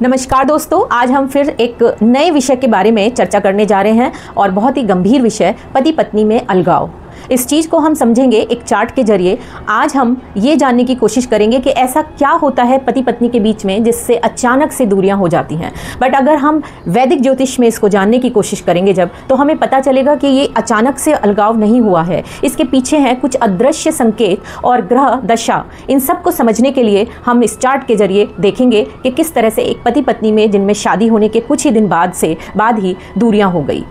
नमस्कार दोस्तों, आज हम फिर एक नए विषय के बारे में चर्चा करने जा रहे हैं और बहुत ही गंभीर विषय पति पत्नी में अलगाव। इस चीज़ को हम समझेंगे एक चार्ट के जरिए। आज हम ये जानने की कोशिश करेंगे कि ऐसा क्या होता है पति पत्नी के बीच में जिससे अचानक से दूरियां हो जाती हैं। बट अगर हम वैदिक ज्योतिष में इसको जानने की कोशिश करेंगे जब, तो हमें पता चलेगा कि ये अचानक से अलगाव नहीं हुआ है। इसके पीछे हैं कुछ अदृश्य संकेत और ग्रह दशा। इन सब को समझने के लिए हम इस चार्ट के जरिए देखेंगे कि किस तरह से एक पति पत्नी में जिनमें शादी होने के कुछ ही दिन बाद ही दूरियां हो गई।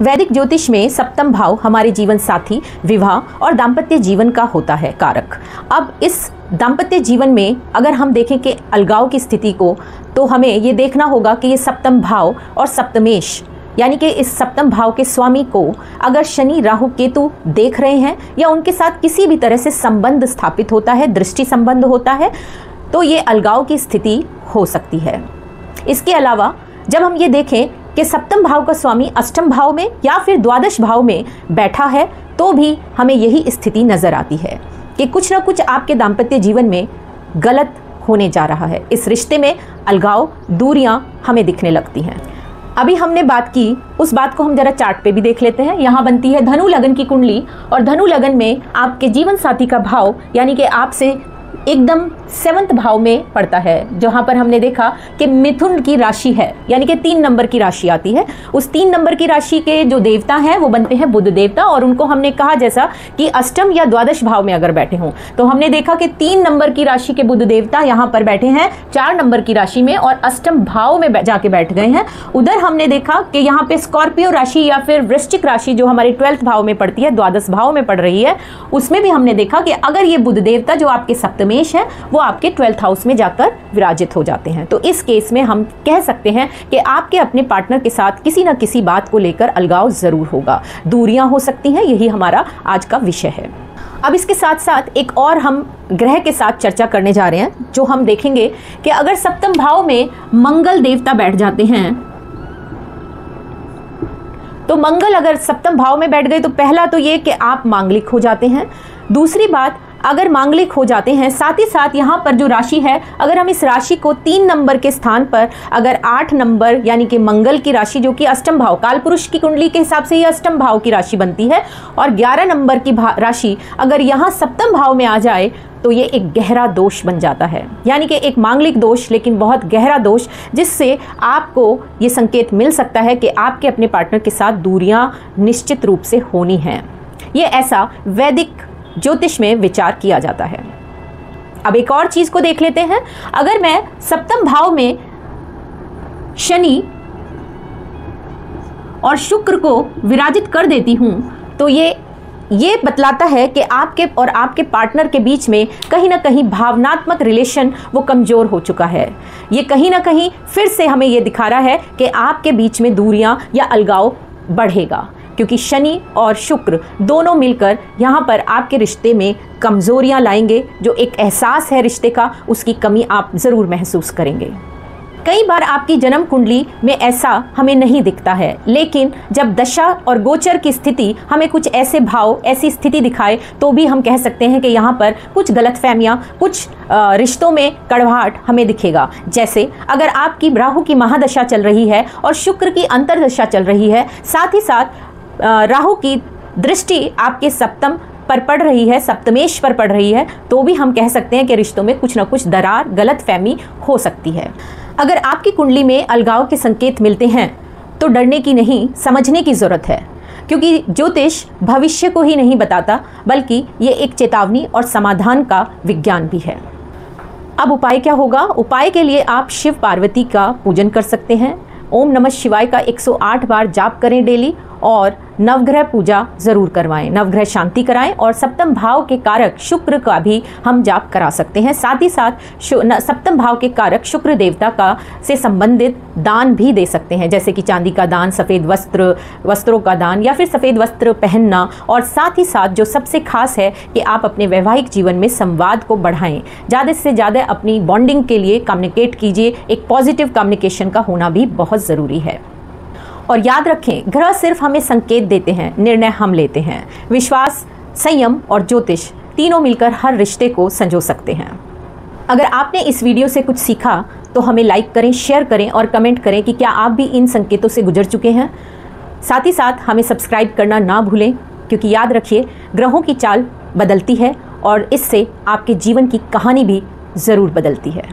वैदिक ज्योतिष में सप्तम भाव हमारे जीवन साथी, विवाह और दाम्पत्य जीवन का होता है कारक। अब इस दाम्पत्य जीवन में अगर हम देखें कि अलगाव की स्थिति को, तो हमें ये देखना होगा कि ये सप्तम भाव और सप्तमेश यानी कि इस सप्तम भाव के स्वामी को अगर शनि राहु केतु देख रहे हैं या उनके साथ किसी भी तरह से संबंध स्थापित होता है, दृष्टि संबंध होता है, तो ये अलगाव की स्थिति हो सकती है। इसके अलावा जब हम ये देखें कि सप्तम भाव का स्वामी अष्टम भाव में या फिर द्वादश भाव में बैठा है, तो भी हमें यही स्थिति नजर आती है कि कुछ ना कुछ आपके दाम्पत्य जीवन में गलत होने जा रहा है। इस रिश्ते में अलगाव, दूरियां हमें दिखने लगती हैं। अभी हमने बात की, उस बात को हम जरा चार्ट पे भी देख लेते हैं। यहाँ बनती है धनु लगन की कुंडली और धनु लगन में आपके जीवन साथी का भाव यानी कि आपसे एकदम 7वें भाव में पड़ता है, जहां पर हमने देखा कि मिथुन की राशि है यानी कि 3 नंबर की राशि आती है। उस 3 नंबर की राशि के जो देवता हैं वो बनते हैं बुध देवता, और उनको हमने कहा जैसा कि अष्टम या द्वादश भाव में अगर बैठे हों, तो हमने देखा कि 3 नंबर की राशि के बुध देवता यहाँ पर बैठे हैं 4 नंबर की राशि में और अष्टम भाव में जाके बैठ गए हैं। उधर हमने देखा कि यहाँ पे स्कॉर्पियो राशि या फिर वृश्चिक राशि जो हमारे 12वें भाव में पड़ती है, द्वादश भाव में पड़ रही है, उसमें भी हमने देखा कि अगर ये बुध देवता जो आपके सप्तमेश है वो आपके 12th हाउस में जाकर विराजित हो जाते हैं, तो इस केस में हम कह सकते हैं कि आपके अपने पार्टनर के साथ किसी न किसी बात को लेकर अलगाव जरूर होगा, दूरियां हो सकती हैं। यही हमारा आज का विषय है। अब इसके साथ साथ एक और हम ग्रह के साथ चर्चा करने जा रहे हैं, जो हम देखेंगे कि अगर सप्तम भाव में मंगल देवता बैठ जाते हैं, तो मंगल अगर सप्तम भाव में बैठ गए तो पहला तो ये कि आप मांगलिक हो जाते हैं। दूसरी बात, अगर मांगलिक हो जाते हैं, साथ ही साथ यहाँ पर जो राशि है, अगर हम इस राशि को 3 नंबर के स्थान पर अगर 8 नंबर यानी कि मंगल की राशि जो कि अष्टम भाव, कालपुरुष की कुंडली के हिसाब से ये अष्टम भाव की राशि बनती है, और 11 नंबर की राशि अगर यहाँ सप्तम भाव में आ जाए तो ये एक गहरा दोष बन जाता है, यानी कि एक मांगलिक दोष लेकिन बहुत गहरा दोष, जिससे आपको ये संकेत मिल सकता है कि आपके अपने पार्टनर के साथ दूरियां निश्चित रूप से होनी हैं। ये ऐसा वैदिक ज्योतिष में विचार किया जाता है। अब एक और चीज को देख लेते हैं। अगर मैं सप्तम भाव में शनि और शुक्र को विराजित कर देती हूं, तो ये बतलाता है कि आपके और आपके पार्टनर के बीच में कहीं ना कहीं भावनात्मक रिलेशन वो कमजोर हो चुका है। ये कहीं ना कहीं फिर से हमें ये दिखा रहा है कि आपके बीच में दूरियां या अलगाव बढ़ेगा, क्योंकि शनि और शुक्र दोनों मिलकर यहाँ पर आपके रिश्ते में कमजोरियां लाएंगे। जो एक एहसास है रिश्ते का, उसकी कमी आप जरूर महसूस करेंगे। कई बार आपकी जन्म कुंडली में ऐसा हमें नहीं दिखता है, लेकिन जब दशा और गोचर की स्थिति हमें कुछ ऐसे भाव, ऐसी स्थिति दिखाए, तो भी हम कह सकते हैं कि यहाँ पर कुछ गलतफहमियां, कुछ रिश्तों में कड़वाहट हमें दिखेगा। जैसे अगर आपकी राहु की महादशा चल रही है और शुक्र की अंतरदशा चल रही है, साथ ही साथ राहु की दृष्टि आपके सप्तम पर पड़ रही है, सप्तमेश पर पड़ रही है, तो भी हम कह सकते हैं कि रिश्तों में कुछ ना कुछ दरार, गलतफहमी हो सकती है। अगर आपकी कुंडली में अलगाव के संकेत मिलते हैं तो डरने की नहीं, समझने की जरूरत है, क्योंकि ज्योतिष भविष्य को ही नहीं बताता, बल्कि ये एक चेतावनी और समाधान का विज्ञान भी है। अब उपाय क्या होगा? उपाय के लिए आप शिव पार्वती का पूजन कर सकते हैं। ओम नमः शिवाय का 108 बार जाप करें डेली, और नवग्रह पूजा जरूर करवाएं, नवग्रह शांति कराएं, और सप्तम भाव के कारक शुक्र का भी हम जाप करा सकते हैं। साथ ही साथ सप्तम भाव के कारक शुक्र देवता का से संबंधित दान भी दे सकते हैं, जैसे कि चांदी का दान, सफ़ेद वस्त्रों का दान, या फिर सफ़ेद वस्त्र पहनना। और साथ ही साथ जो सबसे खास है कि आप अपने वैवाहिक जीवन में संवाद को बढ़ाएं, ज़्यादा से ज़्यादा अपनी बॉन्डिंग के लिए कम्युनिकेट कीजिए। एक पॉजिटिव कम्युनिकेशन का होना भी बहुत ज़रूरी है। और याद रखें, ग्रह सिर्फ हमें संकेत देते हैं, निर्णय हम लेते हैं। विश्वास, संयम और ज्योतिष तीनों मिलकर हर रिश्ते को संजो सकते हैं। अगर आपने इस वीडियो से कुछ सीखा तो हमें लाइक करें, शेयर करें और कमेंट करें कि क्या आप भी इन संकेतों से गुजर चुके हैं। साथ ही साथ हमें सब्सक्राइब करना ना भूलें, क्योंकि याद रखिए, ग्रहों की चाल बदलती है और इससे आपके जीवन की कहानी भी ज़रूर बदलती है।